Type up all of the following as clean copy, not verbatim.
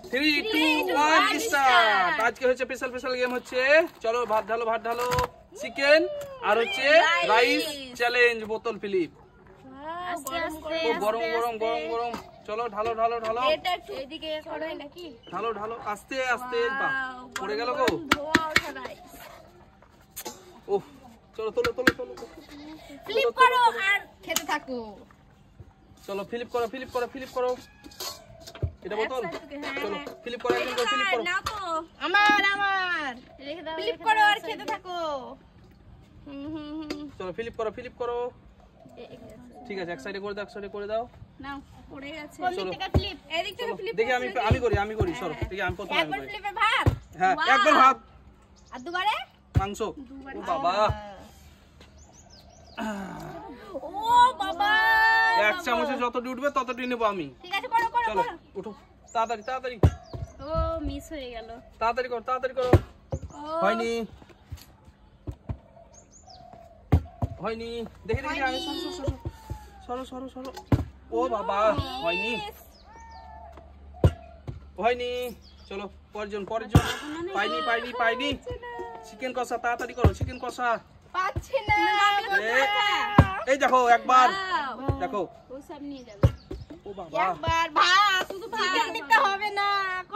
3 2 1 start. আজকে হচ্ছে special game হচ্ছে, চলো ভাত ঢালো চিকেন আর হচ্ছে রাইস চ্যালেঞ্জ বোতল ফিলিপ। গরম চলো ঢালো এটা একটু এদিকে করাই নাকি? ঢালো আস্তে পড়ে গেল গো। ওহ চলো তোলো ফ্লিপ করো আর খেতে থাকো। চলো ফিলিপ করো এটা বোতল। চলো ফিলিপ করো না তো আমার রেখে দাও। ফ্লিপ করো আর খেতে থাকো। চলো ফিলিপ করো। ঠিক আছে, এক সাইডে করে দাও। নাও পড়ে গেছে। কোন দিক থেকে ফ্লিপ? এদিক থেকে ফ্লিপ। দেখি আমি করি সরো। দেখি আমি প্রথমে একবার ফ্লিপে ভাত। হ্যাঁ একবার ভাত আর দুবারে মাংস। ও বাবা, এক চামচে যতটি উঠবে ততটি নেবো আমি। ঠিক আছে করো চলো উঠো তাড়াতাড়ি। ও মিস হয়ে গেল। তাড়াতাড়ি করো। হয়নি দেখি আমি সরো। ও বাবা হয়নি। চলো পরজন পাইনি। চিকেন কষা তাড়াতাড়ি করো, চিকেন কষা। পাচ্ছি না। এই দেখো একবার দেখো। ও সব নিয়ে যাবে। ও বাবা, একবার ভাত, শুধু চিকেন দিতে হবে না।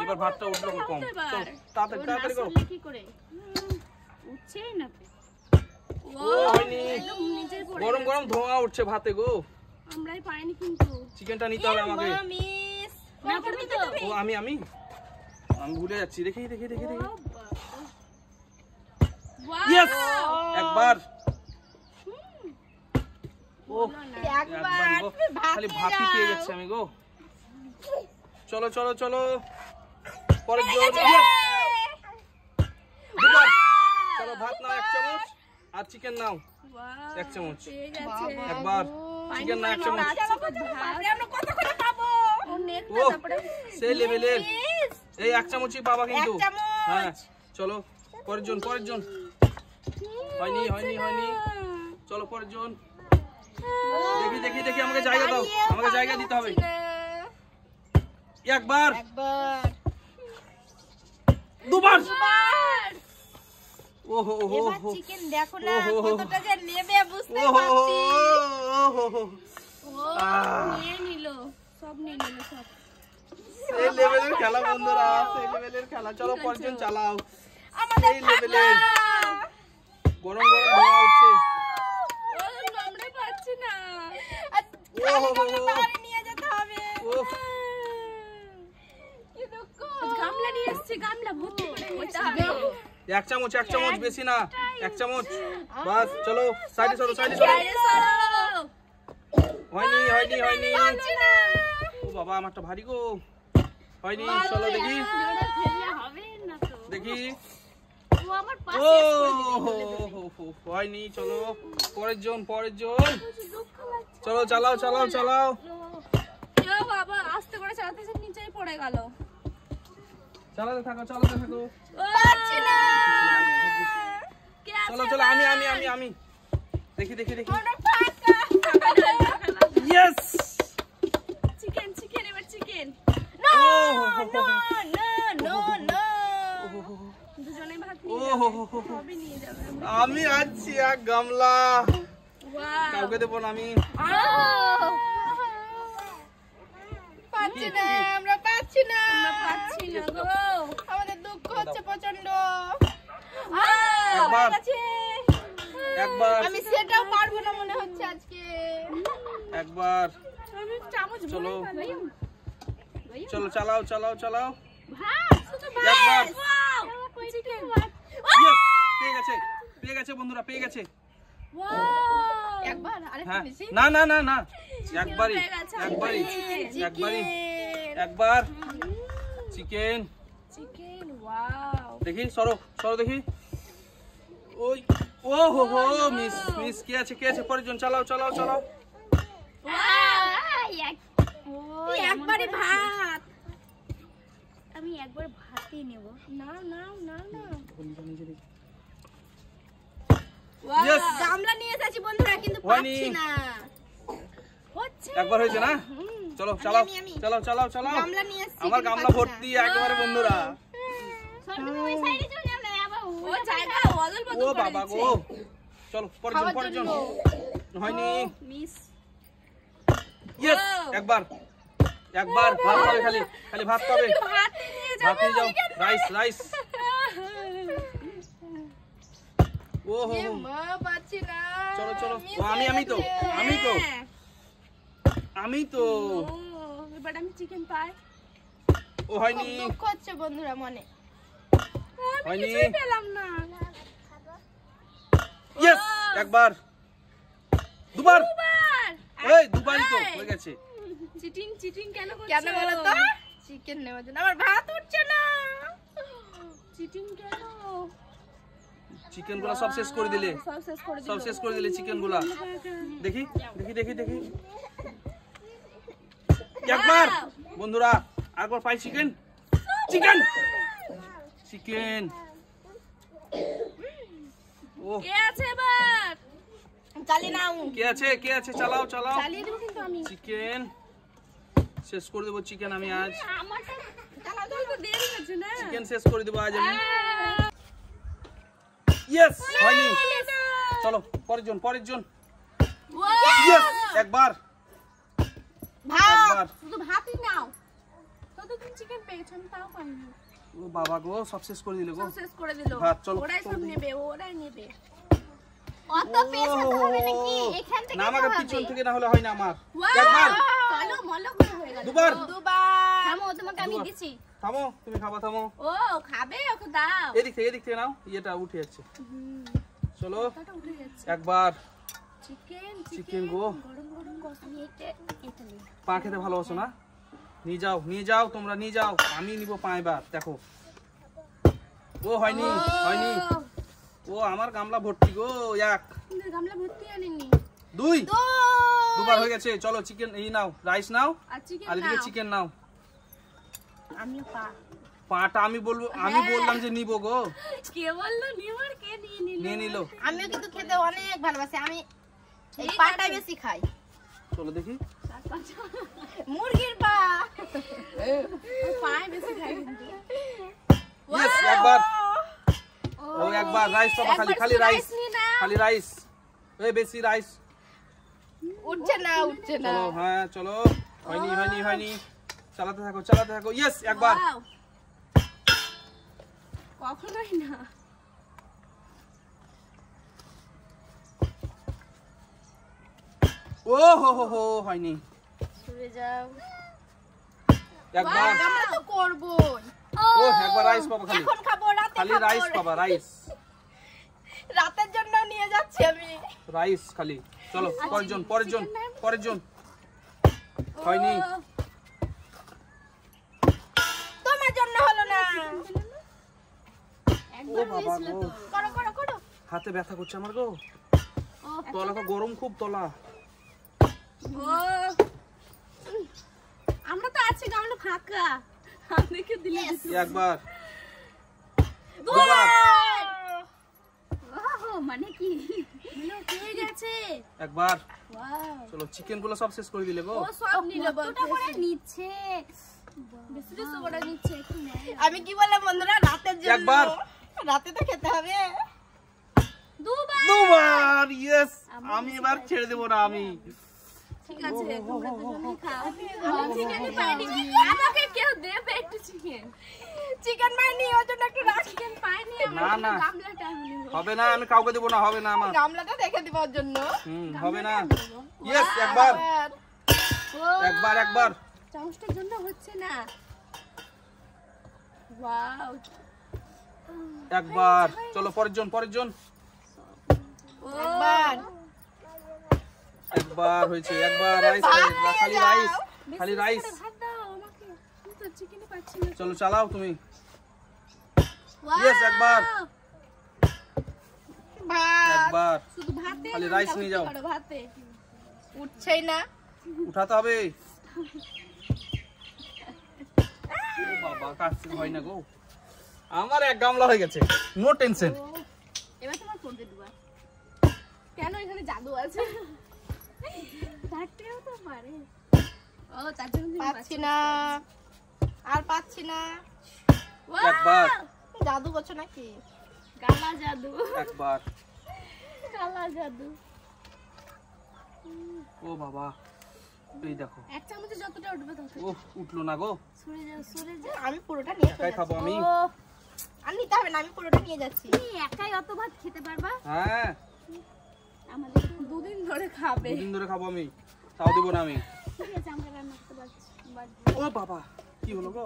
এবার ভাতটা উঠলো কম। চলো তাড়াতাড়ি করো। কি করে উঠছেই না তো। ও হয়নি। গরম ধোঁয়া উঠছে ভাতে গো। আমরাই পাইনি কিন্তু। চিকেনটা নিতে হবে আমাকে। মিস না করবি তো? ও আমি ভুলে যাচ্ছি। দেখি ইয়েস একবার। ও একবার খালি ভাতই পেয়ে যাচ্ছে আমি গো। চলো পরের জোর। দুবার। চলো ভাত নাও 1 চামচ আর চিকেন নাও 1 চামচ। একবার চিকেন না 1 চামচ। আমরা কত করে পাবো? ও সেই লেভেলের। এই 1 চামচই পাবা কিন্তু। হ্যাঁ চলো পরের জন। হয়নি। চলো পরের জন। দেখি আমাকে জায়গা দাও, আমাকে জায়গা দিতে হবে। একবার দুবার। ওহো চিকেন দেখো না কতটা যে নেবে বুঝতে পারছি। নিয়ে নিল সব। এই লেভেলের খেলা বন্ধুরা, এই লেভেলের খেলা। চলো পরজন চালাও। আমাদের এই লেভেলের গরম ধোঁয়া উঠছে। আমরা পাচ্ছি না। বাড়ি নিয়ে যেতে হবে। কি দুঃখ। গামলা নিয়ে এসেছি, গামলা ভর্তি করে নিতে হবে। 1 চামচ বেশি না, 1 চামচ বাস। চলো সাইডে সরো। হয়নি। ও বাবা আমারটা ভারী গো। হয়নি। চলো দেখি। ও হয়নি। চলো পরের জন। চলো চালাও। বাবা আস্তে করে চালাতে নিচেই পড়ে গেল। চালাতে থাকো। পাচ্ছি না। চলো আমি দেখি। ইয়েস চিকেন এবার চিকেন। দুজনেই ভাত নিয়ে যাবে। আমি আছি এক গামলা। কাউকে দেবো না আমি। আমরা পাচ্ছি না গো। আমাদের দুঃখ হচ্ছে প্রচন্ড। একবার আমি সেটাও পারবো না মনে হচ্ছে আজকে। একবার আমি চামচ চলো চালাও। একবার পেয়ে গেছে বন্ধুরা, পেয়ে গেছে। একবার হ্যাঁ না একবার চিকেন। দেখি সরো দেখি। ওই মিস কে আছে পরের জন। চালাও। একবারে ভাত। আমি একবার ভাতই নেব। না গামলা নিয়ে এসেছি বন্ধুরা, কিন্তু পাচ্ছি না। একবার হয়েছে না? চলো চালাও আমি। চালাও চালাও চালাও গামলা নিয়ে এসেছি, আমার কিন্তু গামলা পাচ্ছি না। ভর্তি একেবারে বন্ধুরা ও জায়গা বদল বদল ও করে বাবা দিচ্ছে। গো চলো পরের জন পরের জন হয়নি মিস ইয়েস একবার একবার ভাত পাবে খালি খালি ভাত পাবে হাতে নিয়ে ভাত নিয়ে যাও রাইস রাইস ও হো হো। মা পাচ্ছি না চলো চলো miss ও, আমি তো হয়ে আমি তো ও এবার আমি চিকেন পাই ও হয়নি খুব দুঃখ হচ্ছে বন্ধুরা মনে হয়নি পেলাম না ইয়েস একবার দুবার দুবার এই দুবারই তো হয়ে গেছে চিটিং চিটিং কেন বলো তো চিকেন নেওয়ার জন্য আমার ভাত উঠছে না চিটিং কেন চিকেন গুলা সব শেষ করে দিলে সব শেষ করে সব শেষ করে দিলে চিকেন গুলা দেখি দেখি দেখি দেখি একবার বন্ধুরা আরেকবার পাই চিকেন চিকেন চিকেন ও কে আছে এবার চালিয়ে নাও কে আছে চালাও চালাও চালিয়ে দেব কিন্তু আমি চিকেন শেষ করে দেবো চিকেন আমি আজ আমারটা চালাও চালাও তো দেরি হচ্ছে না চিকেন শেষ করে দেবো আজ আমি ইয়েস হয়নি চলো পরের জন ইয়েস একবার একবার শুধু ভাতই নাও কতদিন চিকেন পেয়েছো আমি তাও পাইনি ও বাবা গো সব শেষ করে দিলে গো সব শেষ করে দিল ভাত চলো ওরাই সব চলো। নেবে ওরাই নেবে অত পেছাতে হবে নাকি? এখান থেকে না আমাকে হবে। পিছন থেকে না হলে হয় না আমার Wow! একবার কালো মলক হয়ে গেল দুবার। থামো তোমাকে আমি দুবার। দিছি থামো তুমি খাবা থামো ও খাবে ওকে দাও এদিক থেকে নাও ইয়েটা উঠে যাচ্ছে চলো ওটা উঠে যাচ্ছে একবার চিকেন চিকেন গো গরম গরম কষিয়ে এটা নে পা খেতে ভালোবাসো না নিয়ে যাও তোমরা নিয়ে যাও আমি নিব পা এবার দেখো ও হয়নি হয়নি ও আমার গামলা ভর্তি গো এক কিন্তু গামলা ভর্তি আনিনি দুই দুবার হয়ে গেছে চলো চিকেন এই নাও রাইস নাও আর চিকেন আর এদিকে নাও চিকেন নাও আমিও পা পাটা আমি বললাম যে নিব গো কে বললো নিবার কে নিয়ে নিল নিয়ে নিল আমিও কিন্তু খেতে অনেক ভালোবাসি আমি এই পাটাই বেশি খাই চলো দেখি মুরগির পা পায়ে বেশি খাই কিন্তু ইয়েস একবার ও একবার রাইস পাবা খালি একবার খালি শুধু রাইস rice নিয়ে নাও। খালি রাইস এই বেশি রাইস উঠছে না চলো হ্যাঁ চলো হয়নি চালাতে থাকো ইয়েস একবার Wow! কখনোই না ও হো হয়নি সরে যাও একবার আমরা তো করবই ও একবার রাইস পাবা খালি এখন খাবো রাতে খালি খাবো রাইস পাবা রাইস রাতের জন্য নিয়ে যাচ্ছি আমি রাইস খালি চলো পরের জন হয়নি তোমার জন্য হলো না ও বাবা গো করো হাতে ব্যথা করছে আমার গো তলা তো গরম খুব তলা ও আমরা তো আছি গামলা ফাঁকা আমাদেরকে দিলে একবার দুবার ওহো মানে কি হয়ে গেছে একবার ওয়াও চলো চিকেন গুলো সব শেষ করে দিলে গো ও সব নিল বলতো করে নিচ্ছে বেশি বেশি করে নিচ্ছে একটু নেয় আমি কি বললাম বন্ধুরা রাতের জন্য একবার। রাতে তো খেতে হবে দুবার ইয়েস আমি এবার ছেড়ে দেবো না আমি ঠিক আছে তোমরা দুজনেই খাও আমি চিকেন পাইনি আমাকে কেউ দেবে একটু চিকেন পাইনি ওর জন্য একটু রাখি চিকেন পাইনি না, আমার না। গামলাটা আমি হবে না আমি কাউকে দেবো না হবে না আমার গামলাটা রেখে দিব ওর জন্য হবে না ইয়েস একবার একবার চামচটার জন্য হচ্ছে না ওয়াও একবার চলো পরের জন একবার হয়েছে একবার রাইস খালি রাইস ভাত দাও আমাকে আমি তো চিকেনই পাচ্ছি না চলো চালাও তুমি ইয়েস একবার একবার শুধু ভাতে খালি rice নিয়ে যাও। ভাতে উঠছেই না উঠাতে হবে ও বাবা কাছে হয় না গো আমার এক গামলা হয়ে গেছে নো টেনশন এবার তোমার ফোন দিয়ে দিবা কেন এখানে জাদু আছে থাকতেও তো পারে ও তার জন্য তুমি পাচ্ছি না, আর পাচ্ছি না। একবার জাদু করছো নাকি? গালা জাদু, একবার। গালা জাদু। ও বাবা, এই দেখো। এক চামচে যতটা উঠবে তত। ও উঠলো না গো। সরে যাও, সরে যাও। আমি পুরোটা নিয়ে চলে একাই খাবো যাচ্ছি। আমি। ও, আর নিতে হবে না, আমি পুরোটা নিয়ে যাচ্ছি। তুমি একাই অত ভাত খেতে পারবা? হ্যাঁ, আমাদের তো দুদিন ধরে খাবে। দুদিন ধরে খাবো আমি, তাও দিব না আমি। ঠিক আছে, আমরা রান্না করতে পারছি। ও বাবা, কি হলো গো?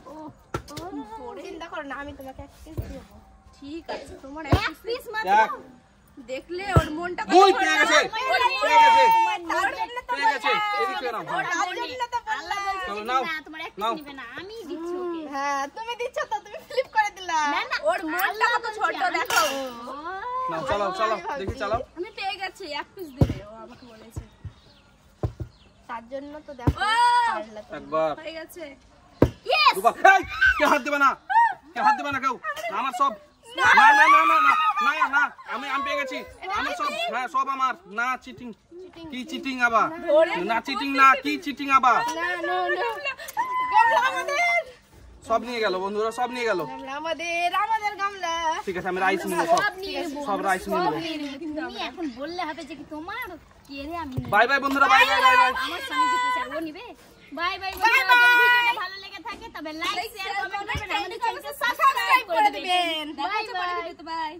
ও চিন্তা করো না, আমি তোমাকে এক পিস দেবো। ঠিক আছে, তোমার এক পিস মাত্র। এক। দেখলে ওর মনটা কত দুই বড়। পেয়ে গেছে, ওর মন- পেয়ে গেছে, তার জন্য তো পেয়ে গেছে। এদিকে নাও। তার জন্য তো বললাম। চলো নাও, না, তোমার এক নাও। পিস নিবে না, আমি দিচ্ছি ওকে। হ্যাঁ, তুমি দিচ্ছ তো, তুমি ফ্লিপ করে দিলা। না না, ওর মনটা কত ছোট দেখো। নাও, চালাও চালাও, দেখি চালাও। আমি পেয়ে গেছি, এক পিস দিবে, ও আমাকে বলেছে। তার জন্য তো দেখো ও! পারলা তুমি। একবার, হয়ে গেছে। ইয়েস! দুবার। এই, কেউ হাত দিবে না, কেউ হাত দিবে না কেউ। আমার সব। না না না না না না না, আমি পেয়ে গেছি। আমার সব, হ্যাঁ সব আমার। না চিটিং, কি চিটিং আবার? না চিটিং না, কি চিটিং আবার? না, না, না। গামলা আমাদের, সব নিয়ে গেল বন্ধুরা, সব নিয়ে গেল। গামলা আমাদের, আমাদের গামলা। ঠিক আছে, আমি রাইস নিয়ে সব, সব নিয়ে নেবো। সব রাইস নিয়ে নেবো। তুমি এখন বললে হবে যে কি তোমার কে রে, আমি নেব। বাই বাই বন্ধুরা, বাই বাই বাই বাই। আমার স্বামী জিতে চাই, ও নিবে। বাই বাই বন্ধুরা, যদি ভিডিওটা ভালো লেগে থাকে তবে লাইক শেয়ার কমেন্ট করবেন, আমাদের চ্যানেলকে সাবস্ক্রাইব করে দিবেন। দিবেন। Bye bye.